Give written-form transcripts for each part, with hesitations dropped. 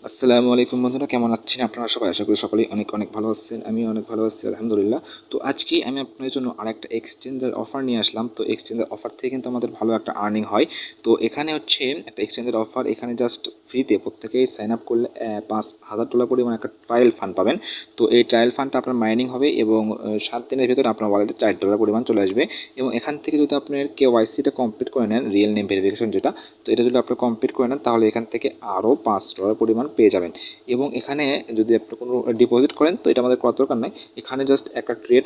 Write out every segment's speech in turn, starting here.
আসসালামু আলাইকুম বন্ধুরা, কেমন আছেন আপনারা সবাই? আশা করি সকলেই অনেক অনেক ভালো আছেন। আমি অনেক ভালো আছি আলহামদুলিল্লাহ। তো আজকে আমি আপনাদের জন্য আরেকটা এক্সচেঞ্জের অফার নিয়ে আসলাম। তো এক্সচেঞ্জের অফার থেকে কিন্তু আমাদের ভালো একটা আর্নিং হয়। তো এখানে হচ্ছে একটা এক্সচেঞ্জের অফার, এখানে জাস্ট ফ্রিতে প্রত্যেকেই সাইন আপ করলে $5000 পরিমাণ একটা ট্রায়াল ফান্ড পাবেন। তো এই ট্রায়াল ফান্ডটা আপনার মাইনিং হবে এবং 7 দিনের ভিতরে আপনার ওয়ালেটে $4 পরিমাণ চলে আসবে। এবং এখান থেকে যদি আপনার কেওয়াইসিটা কমপ্লিট করে নেন, রিয়েল নেম ভেরিফিকেশন যেটা, তো এটা যদি আপনি কমপ্লিট করে নেন তাহলে এখান থেকে আরও $5 পরিমাণ পেয়ে যাবেন। এবং এখানে যদি আপনি কোনো ডিপোজিট করেন তো এটা আমাদের করার দরকার নাই। এখানে জাস্ট একটা ট্রেড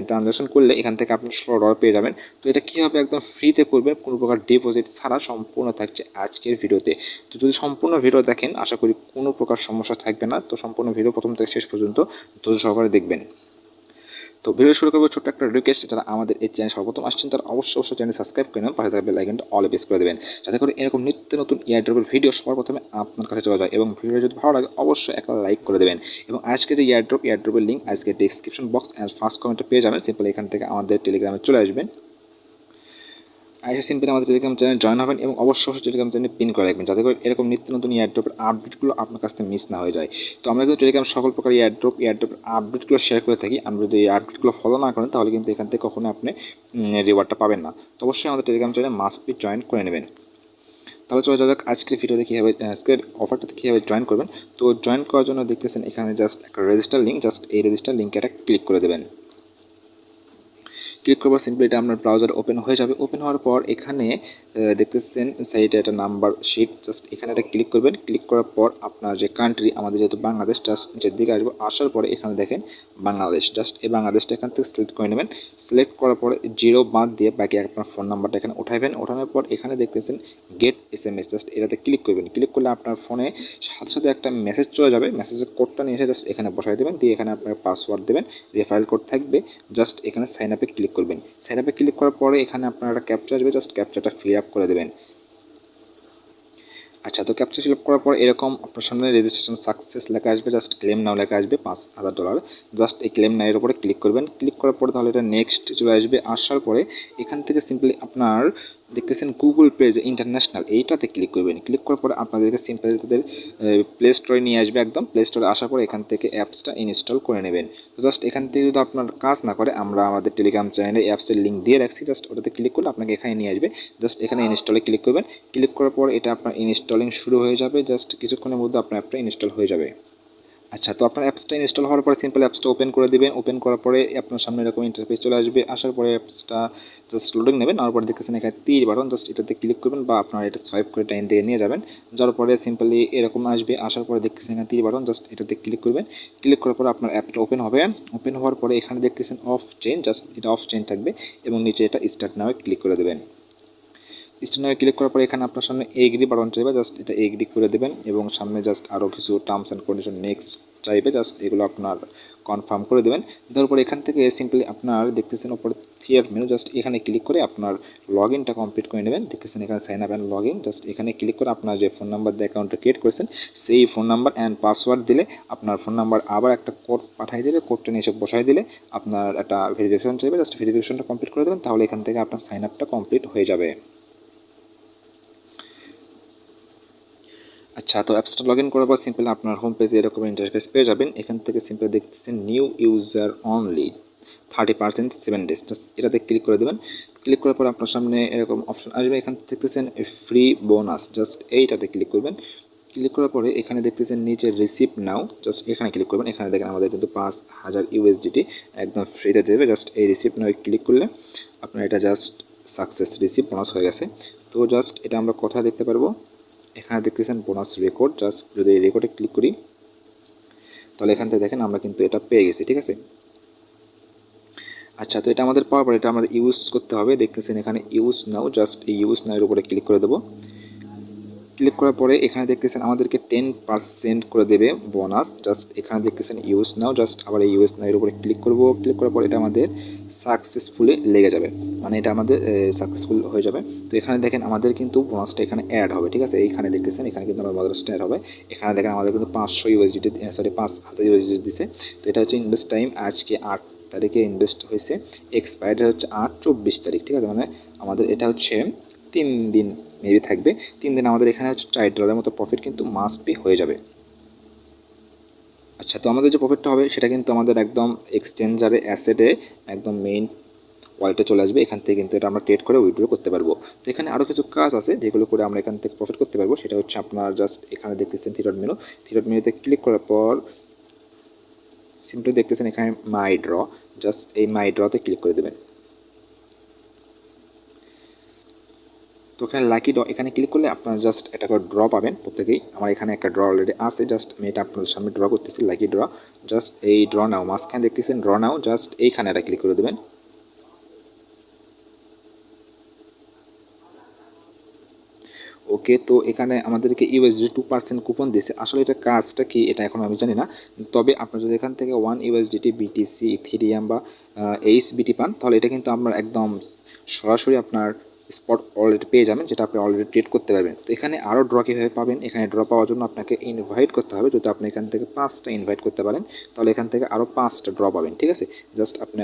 ট্রানজাকশন করলে এখান থেকে আপনি $16 পেয়ে যাবেন। তো এটা কীভাবে একদম ফ্রিতে করবেন, কোনো প্রকার ডিপোজিট ছাড়া, সম্পূর্ণ থাকছে আজকের ভিডিওতে। তো যদি সম্পূর্ণ ভিডিও দেখেন আশা করি কোনো প্রকার সমস্যা থাকবে না। তো সম্পূর্ণ ভিডিও প্রথম থেকে শেষ পর্যন্ত ধৈর্য সহকারে দেখবেন। তো ভিডিও শুরু করবো ছোট্ট একটা রিকোয়েস্ট, যারা আমাদের এই চ্যানেল সর্বপ্রথম আসছেন তারা অবশ্যই চ্যানেল সাবস্ক্রাইব করে নেন, পাশে থাকা বেল আইকনটা অল প্রেস করে দেবেন, যাতে করে এরকম নিত্য নতুন এয়ারড্রপের ভিডিও সবার প্রথমে আপনার কাছে চলে যায়। এবং ভিডিও যদি ভালো লাগে অবশ্যই একটা লাইক করে দেবেন। এবং আজকে যে এয়ারড্রপের লিঙ্ক আজকে ডেসক্রিপশন বক্স অ্যান্ড ফার্স্ট কমেন্টে পেয়ে যাবেন। সিম্পল এখান থেকে আমাদের টেলিগ্রামে চলে আসবেন, সিম্পলি আমাদের টেলিগ্রাম চ্যানেল জয়েন হবেন এবং অবশ্যই টেলিগ্রাম চ্যানেলে পিন করে রাখবেন, যাতে করে এরকম নিত্য নতুন এয়ারড্রপের আপডেটগুলো আপনার কাছ থেকে মিস না হয়ে যায়। তো আমরা কিন্তু টেলিগ্রাম সকল প্রকার এয়ারড্রপের আপডেটগুলো শেয়ার করে থাকি। আপনি যদি এই আপডেটগুলো ফলো না করেন তাহলে কিন্তু এখান থেকে কখনো আপনি রিওয়ার্ডটা পাবেন না। তো অবশ্যই আমাদের টেলিগ্রাম চ্যানেলে মাস্ট বি জয়েন করে নেবেন। তাহলে চলে যাবে আজকের ভিডিওতে কীভাবে, আজকের অফারটাতে কীভাবে জয়েন করবেন। তো জয়েন করার জন্য দেখতেছেন এখানে জাস্ট একটা রেজিস্টার লিঙ্ক, জাস্ট এই রেজিস্টার লিঙ্কে একটা ক্লিক করে দেবেন। ক্লিক করবার সিম্পলি এটা আপনার ব্রাউজার ওপেন হয়ে যাবে। ওপেন হওয়ার পর এখানে দেখতেছেন সাইডে একটা নাম্বার শিট, জাস্ট এখানে একটা ক্লিক করবেন। ক্লিক করার পর আপনার যে কান্ট্রি, আমাদের যেহেতু বাংলাদেশ, জাস্ট নিচের দিকে আসবো। আসার পরে এখানে দেখেন বাংলাদেশ, জাস্ট এই বাংলাদেশটা এখান থেকে সিলেক্ট করে নেবেন। সিলেক্ট করার পরে জিরো বাদ দিয়ে বাকি আপনার ফোন নাম্বারটা এখানে উঠাইবেন। ওঠানোর পর এখানে দেখতেছেন গেট SMS, জাস্ট এটাতে ক্লিক করবেন। ক্লিক করলে আপনার ফোনে সাথে সাথে একটা মেসেজ চলে যাবে। মেসেজের কোডটা নিয়ে এসে জাস্ট এখানে বসাই দেবেন, দিয়ে এখানে আপনার পাসওয়ার্ড দেবেন, রেফারেল কোড থাকবে। জাস্ট এখানে সাইন আপে ক্লিক করবেন। সাইন আপে ক্লিক করার পরে এখানে আপনার একটা ক্যাপচা আসবে, জাস্ট ক্যাপচাটা ফিল আপ করে দেবেন। আচ্ছা, তো ক্যাপচা ফিল আপ করার পর এরকম আপনার সামনে রেজিস্ট্রেশন সাকসেস লেখা আসবে, জাস্ট ক্লেম নাও লেখা আসবে $5000। জাস্ট এই ক্লেম নাও এর উপরে ক্লিক করবেন। ক্লিক করার পরে তাহলে এটা নেক্সট চলে আসবে। আসার পরে এখান থেকে সিম্পলি আপনার দেখতেছেন গুগল পে যে ইন্টারন্যাশনাল, এইটাতে ক্লিক করবেন। ক্লিক করার পরে আপনাদেরকে সিম্পলি তাদের প্লে স্টোরে নিয়ে আসবে। একদম প্লে স্টোরে আসার পরে এখান থেকে অ্যাপসটা ইনস্টল করে নেবেন। তো জাস্ট এখান থেকে যদি আপনার কাজ না করে, আমরা আমাদের টেলিগ্রাম চ্যানেলে অ্যাপসের লিঙ্ক দিয়ে রাখছি, জাস্ট ওটাতে ক্লিক করলে আপনাকে এখানে নিয়ে আসবে। জাস্ট এখানে ইনস্টলে ক্লিক করবেন। ক্লিক করার পর এটা আপনার ইনস্টলিং শুরু হয়ে যাবে। জাস্ট কিছুক্ষণের মধ্যে আপনার অ্যাপটা ইনস্টল হয়ে যাবে। আচ্ছা, তো আপনার অ্যাপসটা ইনস্টল হওয়ার পরে সিম্পল অ্যাপসটা ওপেন করে দেবেন। ওপেন করার পরে আপনার সামনে এরকম ইন্টারফেস চলে আসবে। আসার পরে অ্যাপসটা জাস্ট লোডিং নেবেন। নেওয়ার পরে দেখতেছেন এখানে তীর বাটন, জাস্ট এটাতে ক্লিক করবেন বা আপনার এটা সোয়াইপ করে টাইম দিয়ে নিয়ে যাবেন। যাওয়ার পরে সিম্পলি এরকম আসবে। আসার পরে দেখতেছেন এখানে তীর বাটন, জাস্ট এটাতে ক্লিক করবেন। ক্লিক করার পরে আপনার অ্যাপটা ওপেন হবে। ওপেন হওয়ার পরে এখানে দেখতেছেন অফ চেইন, জাস্ট এটা অফ চেইন থাকবে এবং নিচে এটা স্টার্ট নাও ক্লিক করে দেবেন। স্ট্যান্ডার্ডে ক্লিক করার পরে এখানে আপনার সামনে এগ্রি বাটন চাইবে, জাস্ট এটা এগ্রি করে দেবেন। এবং সামনে জাস্ট আরও কিছু টার্মস অ্যান্ড কন্ডিশন নেক্সট চাইবে, জাস্ট এগুলো আপনার কনফার্ম করে দেবেন। তারপর এখান থেকে সিম্পলি আপনার দেখতেছেন ওপরে থিয়ের মেনু, জাস্ট এখানে ক্লিক করে আপনার লগ ইনটা কমপ্লিট করে নেবেন। দেখতেছেন এখানে sign up and log in, just এখানে ক্লিক করে আপনার যে ফোন নাম্বার দিয়ে অ্যাকাউন্টটা ক্রিয়েট করেছেন সেই ফোন নাম্বার অ্যান্ড পাসওয়ার্ড দিলে আপনার ফোন নাম্বার আবার একটা কোড পাঠিয়ে দেবে। কোডটা নিয়ে এসে বসাই দিলে আপনার একটা ভেরিফিকেশন চাইবে, জাস্ট ভেরিফিকেশনটা কমপ্লিট করে দেবেন। তাহলে এখান থেকে আপনার সাইন আপটা কমপ্লিট হয়ে যাবে। আচ্ছা, তো অ্যাপসটা লগ ইন করার পর সিম্পলি আপনার হোম পেজে এরকম ইন্টারফেস পেয়ে যাবেন। এখান থেকে সিম্পলি দেখতেছেন new user only 30% 7 days, just এটাতে ক্লিক করে দেবেন। ক্লিক করার পর আপনার সামনে এরকম অপশন আসবে। এখান থেকে দেখতেছেন ফ্রি বোনাস, জাস্ট এইটাতে ক্লিক করবেন। ক্লিক করার পরে এখানে দেখতেছেন নিচে রিসিভ নাও, জাস্ট এখানে ক্লিক করবেন। এখানে দেখেন আমাদের কিন্তু 5000 USDT একদম ফ্রিতে দেবে। জাস্ট এই রিসিভ নাও ক্লিক করলে আপনার এটা জাস্ট সাকসেস রিসিভ বোনাস হয়ে গেছে। তো জাস্ট এটা আমরা কোথায় দেখতে পারবো, এখানে দেখতেছেন বোনাস রেকর্ড, জাস্ট যদি এই রেকর্ডে ক্লিক করি তাহলে এখান থেকে দেখেন আমরা কিন্তু এটা পেয়ে গেছি। ঠিক আছে। আচ্ছা, তো এটা আমাদের পাওয়ার পর এটা আমাদের ইউজ করতে হবে। দেখতেছেন এখানে ইউজ নাও, জাস্ট এই ইউজ নাও এর উপরে ক্লিক করে দেবো। ক্লিক করার পরে এখানে দেখতেছেন আমাদেরকে 10% করে দেবে বোনাস। জাস্ট এখানে দেখতেছেন ইউজ নাও, জাস্ট আবার এই ইউজ নাও এর উপরে ক্লিক করব। ক্লিক করার পর এটা আমাদের সাকসেসফুলি লেগে যাবে, মানে এটা আমাদের সাকসেসফুল হয়ে যাবে। তো এখানে দেখেন আমাদের কিন্তু বোনাসটা এখানে অ্যাড হবে। ঠিক আছে, এইখানে দেখতেছেন এখানে কিন্তু আমার বোনাসটা অ্যাড হবে। এখানে দেখেন আমাদের কিন্তু 500 USDT, সরি 5000 USDT দিছে। তো এটা হচ্ছে ইনভেস্ট টাইম আজকে 8 তারিখে ইনভেস্ট হয়েছে, এক্সপায়ার্ড হচ্ছে 8/24 তারিখ। ঠিক আছে, মানে আমাদের এটা হচ্ছে 3 দিন মেবি থাকবে। 3 দিন আমাদের এখানে হচ্ছে $4 মতো প্রফিট কিন্তু মাস্ট বি হয়ে যাবে। আচ্ছা, তো আমাদের যে প্রফিটটা হবে সেটা কিন্তু আমাদের একদম এক্সচেঞ্জারে অ্যাসেটে একদম মেইন ওয়ালেটে চলে আসবে। এখান থেকে কিন্তু এটা আমরা ট্রেড করে উইথড্র করতে পারবো। তো এখানে আরও কিছু কাজ আছে যেগুলো করে আমরা এখান থেকে প্রফিট করতে পারবো। সেটা হচ্ছে আপনার জাস্ট এখানে দেখতেছেন থ্রি ডট মেনুতে ক্লিক করার পর সিম্পলি দেখতেছেন এখানে মাই ড্র, জাস্ট এই মাই ড্রতে ক্লিক করে দেবেন। তো এখানে লাকি ড্র এখানে ক্লিক করলে আপনারা জাস্ট একটা করে ড্র পাবেন প্রত্যেকেই। আমার এখানে একটা ড্র অলরেডি আছে, জাস্ট আমি এটা আপনাদের সামনে ড্র করতেছি লাকি ড্র। জাস্ট এই ড্র নাও মাঝখানে দেখতেছেন ড্র নাও, জাস্ট এইখানে এটা ক্লিক করে দেবেন। ওকে, তো এখানে আমাদেরকে ইউএসডি 2% কুপন দিয়েছে। আসলে এটা কাজটা কি এটা এখন আমি জানি না, তবে আপনার যদি এখান থেকে 1 ইউএসডিটি বিটিসি ইথিরিয়াম বা এইচবিটি পান তাহলে এটা কিন্তু আপনার একদম সরাসরি আপনার স্পট অলরেডি পেয়ে যাবেন, যেটা আপনি অলরেডি ট্রেড করতে পারবেন। তো এখানে আরও ড্র কীভাবে পাবেন, এখানে ড্র পাওয়ার জন্য আপনাকে ইনভাইট করতে হবে। যদি আপনি এখান থেকে 5টা ইনভাইট করতে পারেন তাহলে এখান থেকে আরও 5টা ড্র পাবেন, ঠিক আছে। জাস্ট আপনি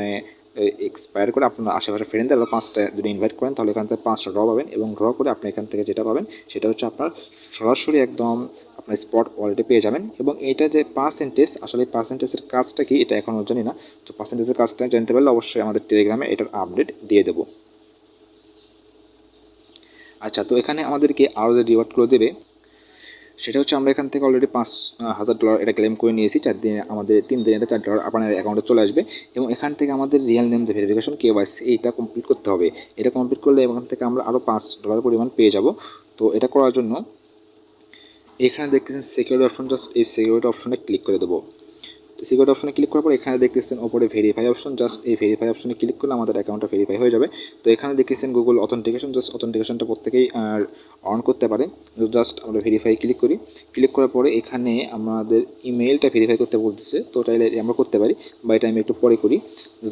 এক্সপায়ার করে আপনার আশেপাশে ফ্রেন্ডদের আরও 5টা যদি ইনভাইট করেন তাহলে এখান থেকে 5টা ড্র পাবেন, এবং ড্র করে আপনি এখান থেকে যেটা পাবেন সেটা হচ্ছে আপনার সরাসরি একদম আপনার স্পট ওয়ালেটে পেয়ে যাবেন। এবং এটা যে পার্সেন্টেজ, আসলে পার্সেন্টেজের কাজটা কি এটা এখনও জানি না। তো পার্সেন্টেজের কাজটা জানতে পারলে অবশ্যই আমাদের টেলিগ্রামে এটার আপডেট দিয়ে দেবো। আচ্ছা, তো এখানে আমাদেরকে আরও যে রিওয়ার্ডগুলো দেবে সেটা হচ্ছে আমরা এখান থেকে অলরেডি $5,000 এটা ক্লেম করে নিয়েছি। 4 দিনে আমাদের 3 দিনে এটা $4 আপনার অ্যাকাউন্টে চলে আসবে। এবং এখান থেকে আমাদের রিয়েল নেম যে ভেরিফিকেশন কেওয়াইসি এইটা কমপ্লিট করতে হবে। এটা কমপ্লিট করলে এখান থেকে আমরা আরও $5 পরিমাণ পেয়ে যাব। তো এটা করার জন্য এখানে দেখতেছেন সিকিউরিটি অপশন, জাস্ট এই সিকিউরিটি অপশনে ক্লিক করে দেবো। তো সিকিউরিটি অপশনে ক্লিক করার পর এখানে দেখতেছেন ওপরে ভেরিফাই অপশন, জাস্ট এই ভেরিফাই অপশনে ক্লিক করলে আমাদের অ্যাকাউন্টটা ভেরিফাই হয়ে যাবে। তো এখানে দেখতেছেন গুগল অথেন্টিকেশন, জাস্ট অথেন্টিকেশনটা প্রত্যেকেই অন করতে পারেন। জাস্ট আমরা ভেরিফাই ক্লিক করি। ক্লিক করার পরে এখানে আমাদের ইমেলটা ভেরিফাই করতে বলতেছে, তো চাইলে আমরা করতে পারি বা এটা আমি একটু পরে করি।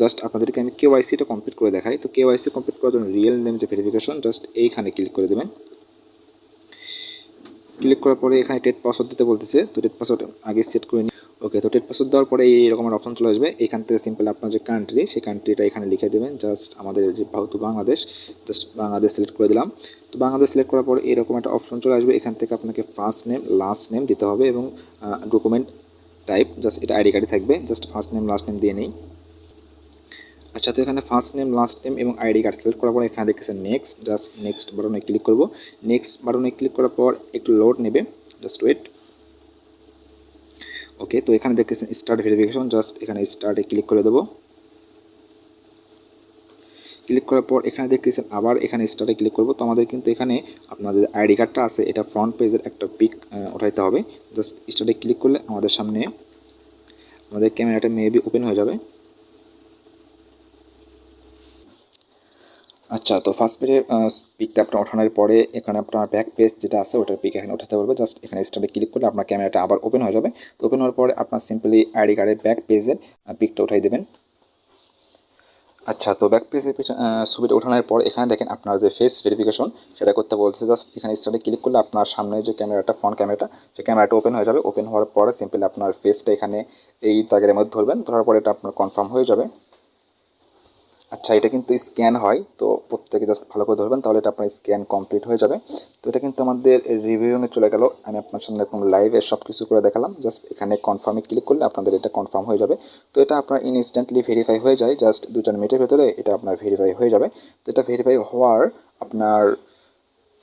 জাস্ট আপনাদেরকে আমি কেওয়াইসিটা কমপ্লিট করে দেখাই। তো কেওয়াইসি কমপ্লিট করার জন্য রিয়েল নেম যে ভেরিফিকেশন, জাস্ট এইখানে ক্লিক করে দেবেন। ক্লিক করার পরে এখানে টেট পাসওয়ার্ড দিতে বলতেছে, তো টেট পাসওয়ার্ড আগে সেট করে নিই। ওকে, তো টেট পাসওয়ার্ড দেওয়ার পরে এইরকম অপশন চলে আসবে। এখান থেকে সিম্পল আপনার যে কান্ট্রি সেই কান্ট্রিটা এখানে লিখে দেবেন। জাস্ট আমাদের যেহেতু বাংলাদেশ, জাস্ট বাংলাদেশ সিলেক্ট করে দিলাম। তো বাংলাদেশ সিলেক্ট করার পরে এরকম একটা অপশন চলে আসবে। এখান থেকে আপনাকে ফার্স্ট নেম লাস্ট নেম দিতে হবে, এবং ডকুমেন্ট টাইপ জাস্ট এটা আইডি কার্ডে থাকবে। Just first name last name দিয়ে নেই। আচ্ছা, তো এখানে ফার্স্ট নেম লাস্ট নেম এবং আইডি কার্ড সিলেক্ট করার পর এখানে দেখতেছেন নেক্সট, জাস্ট নেক্সট বাটনে ক্লিক করব। নেক্সট বাটনে ক্লিক করার পর একটু লোড নেবে, জাস্ট ওয়েট। ওকে, তো এখানে দেখতেছেন স্টার্ট ভেরিফিকেশন, জাস্ট এখানে স্টার্টে ক্লিক করে দেবো। ক্লিক করার পর এখানে দেখতেছেন আবার এখানে স্টার্টে ক্লিক করব। তো আমাদের কিন্তু এখানে আপনাদের আইডি কার্ডটা আছে এটা ফ্রন্ট পেজের একটা পিক উঠাইতে হবে। জাস্ট স্টার্টে ক্লিক করলে আমাদের সামনে আমাদের ক্যামেরাটা মেবি ওপেন হয়ে যাবে। আচ্ছা, তো ফার্স্ট পেজের পিকটা আপনার ওঠানোর পরে এখানে আপনার ব্যাক পেজ যেটা আছে ওটার পিক এখানে ওঠাতে পারবে। জাস্ট এখানে স্টার্টে ক্লিক করলে আপনার ক্যামেরাটা আবার ওপেন হয়ে যাবে। তো ওপেন হওয়ার পরে আপনার সিম্পলি আইডি কার্ডের ব্যাক পেজের পিকটা উঠাই দেবেন। আচ্ছা, তো ব্যাক পেজের ছবিটা ওঠানোর পর এখানে দেখেন আপনার যে ফেস ভেরিফিকেশন সেটা করতে বলছে। জাস্ট এখানে স্টার্টে ক্লিক করলে আপনার সামনে যে ক্যামেরাটা ফ্রন্ট ক্যামেরাটা সেই ক্যামেরাটা ওপেন হয়ে যাবে। ওপেন হওয়ার পরে সিম্পলি আপনার ফেসটা এখানে এই দাগের মধ্যে ধরবেন, ধরার পরে এটা আপনার কনফার্ম হয়ে যাবে। আচ্ছা, এটা কিন্তু স্ক্যান হয়, তো প্রত্যেকে জাস্ট ভালো করে ধরবেন তাহলে এটা আপনার স্ক্যান কমপ্লিট হয়ে যাবে। তো এটা কিন্তু আমাদের রিভিউনে চলে গেল। আমি আপনার সামনে একদম লাইভে সব কিছু করে দেখালাম। জাস্ট এখানে কনফার্মে ক্লিক করলে আপনাদের এটা কনফার্ম হয়ে যাবে। তো এটা আপনার ইনস্ট্যান্টলি ভেরিফাই হয়ে যায়, জাস্ট 2-4 মিনিটের ভেতরে এটা আপনার ভেরিফাই হয়ে যাবে। তো এটা ভেরিফাই হওয়ার আপনার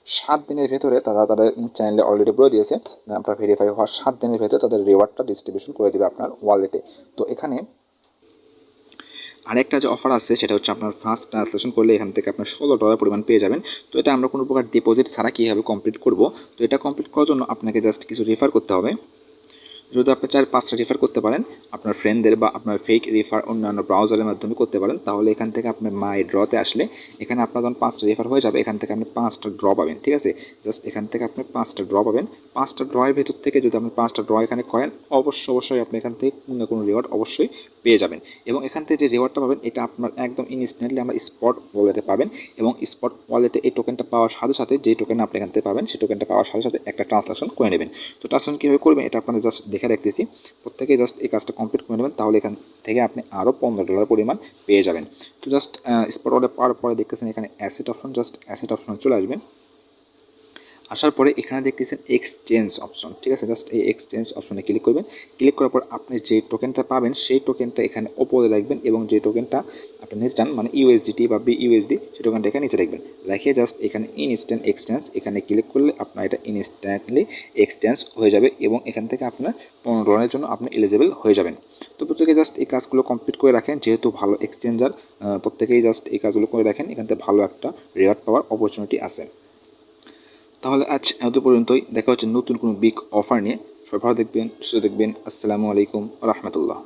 7 দিনের ভেতরে তারা তাদের চ্যানেলে অলরেডি বলে দিয়েছে আপনার ভেরিফাই হওয়ার 7 দিনের ভেতরে তাদের রিওয়ার্ডটা ডিস্ট্রিবিউশন করে দেবে আপনার ওয়ালেটে। তো এখানে আরেকটা যে অফার আছে সেটা হচ্ছে আপনার ফার্স্ট ট্রান্সলেশন করলে এখান থেকে আপনার $16 পরিমাণ পেয়ে যাবেন। তো এটা আমরা কোনো প্রকার ডিপোজিট ছাড়া কীভাবে কমপ্লিট করব, তো এটা কমপ্লিট করার জন্য আপনাকে জাস্ট কিছু রেফার করতে হবে। যদি আপনি 4-5টা রেফার করতে পারেন আপনার ফ্রেন্ডদের বা আপনার ফেক রেফার অন্যান্য ব্রাউজারের মাধ্যমে করতে পারেন, তাহলে এখান থেকে আপনার মাই ড্রতে আসলে এখানে আপনার যখন 5টা রেফার হয়ে যাবে এখান থেকে আপনি 5টা ড্র পাবেন, ঠিক আছে। জাস্ট এখান থেকে আপনি 5টা ড্র পাবেন। 5টা ড্রয়ের ভেতর থেকে যদি আপনি 5টা ড্র এখানে করেন অবশ্যই আপনি এখান থেকে কোনো না কোনো রিওয়ার্ড অবশ্যই পেয়ে যাবেন। এবং এখান থেকে যে রিওয়ার্ডটা পাবেন এটা আপনার একদম ইনস্ট্যান্টলি আমরা স্পট ওয়ালেটে পাবেন। এবং স্পট ওয়ালেটে এই টোকেনটা পাওয়ার সাথে সাথে যে টোকেন আপনি এখান থেকে পাবেন সেই টোকেনটা পাওয়ার সাথে সাথে একটা ট্রান্সলেশন করে নেবেন। তো ট্রান্সলেশন কীভাবে করবেন এটা আপনাদের জাস্ট দেখে রাখতেছি। প্রত্যেকে জাস্ট এই কাজটা কমপ্লিট করে নেবেন, তাহলে এখান থেকে আপনি আরও $15 পরিমাণ পেয়ে যাবেন। তো জাস্ট স্পট ওয়ালেট পাওয়ার পরে দেখতেছেন এখানে অ্যাসেট অপশন, জাস্ট অ্যাসেট অপশনে চলে আসবেন। আসার পরে এখানে দেখতেছেন এক্সচেঞ্জ অপশন, ঠিক আছে। জাস্ট এই এক্সচেঞ্জ অপশনে ক্লিক করবেন। ক্লিক করার পর আপনি যে টোকেনটা পাবেন সেই টোকেনটা এখানে ওপরে রাখবেন এবং যে টোকেনটা আপনি নিতে চান মানে ইউএসডিটি বা বিইউএসডি সেই টোকেনটা এখানে নিচে রাখবেন। রেখে জাস্ট এখানে ইনস্ট্যান্ট এক্সচেঞ্জ এখানে ক্লিক করলে আপনার এটা ইনস্ট্যান্টলি এক্সচেঞ্জ হয়ে যাবে এবং এখান থেকে আপনার $15 জন্য আপনি এলিজিবল হয়ে যাবেন। তো প্রত্যেকে জাস্ট এই কাজগুলো কমপ্লিট করে রাখেন, যেহেতু ভালো এক্সচেঞ্জার প্রত্যেকেই জাস্ট এই কাজগুলো করে রাখেন, এখান থেকে ভালো একটা রিওয়ার্ড পাওয়ার অপরচুনিটি আছে। তাহলে আজ এত পর্যন্তই, দেখা হচ্ছে নতুন কোনো বিগ অফার নিয়ে। সবাই ভালো দেখবেন, সুস্থ দেখবেন। আসসালামু আলাইকুম রহমতুল্লাহ।